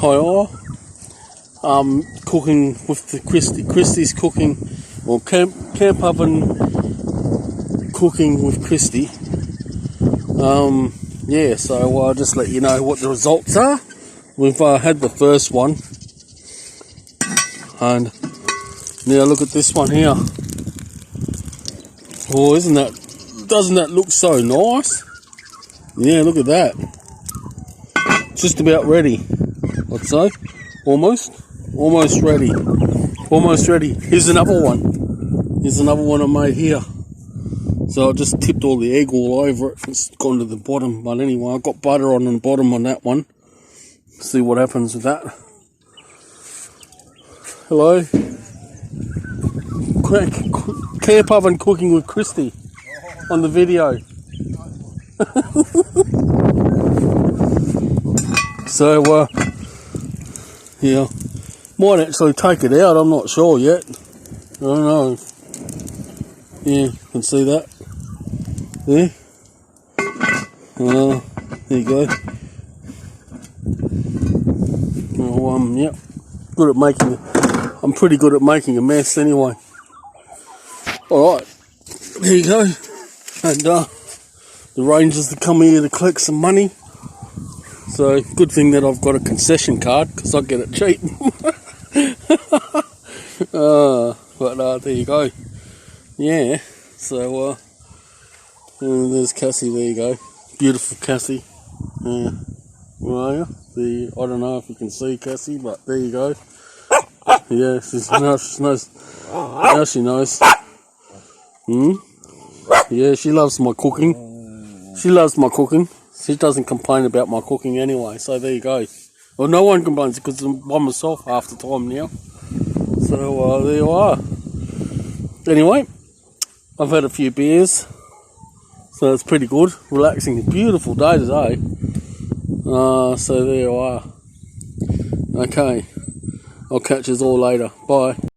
Hiya. Cooking with the Christie. Christie's cooking, or camp oven cooking with Christie. Yeah, so I'll just let you know what the results are. We've had the first one, and now look at this one here. Oh, doesn't that look so nice? Yeah, look at that. Just about ready, I'd say. Almost ready. Almost ready. Here's another one. Here's another one I made here. So I just tipped all the egg all over it. It's gone to the bottom. But anyway, I've got butter on the bottom on that one. See what happens with that. Hello. Camp oven cooking with Christie on the video. So, yeah, might actually take it out. I'm not sure yet. I don't know. Yeah, you can see that. There. There you go. Oh, yep. Good at making. I'm pretty good at making a mess anyway. All right. There you go. And the rangers to come here to collect some money. So good thing that I've got a concession card because I get it cheap. But there you go. Yeah. So there's Cassie. There you go. Beautiful Cassie. Where are you? I don't know if you can see Cassie, but there you go. Yeah, she knows. Now she knows. Yeah, she loves my cooking. She loves my cooking. She doesn't complain about my cooking anyway, so there you go. Well, no one complains because I'm by myself half the time now. So there you are. Anyway, I've had a few beers, so it's pretty good. Relaxing, beautiful day today. So there you are. Okay, I'll catch you all later. Bye.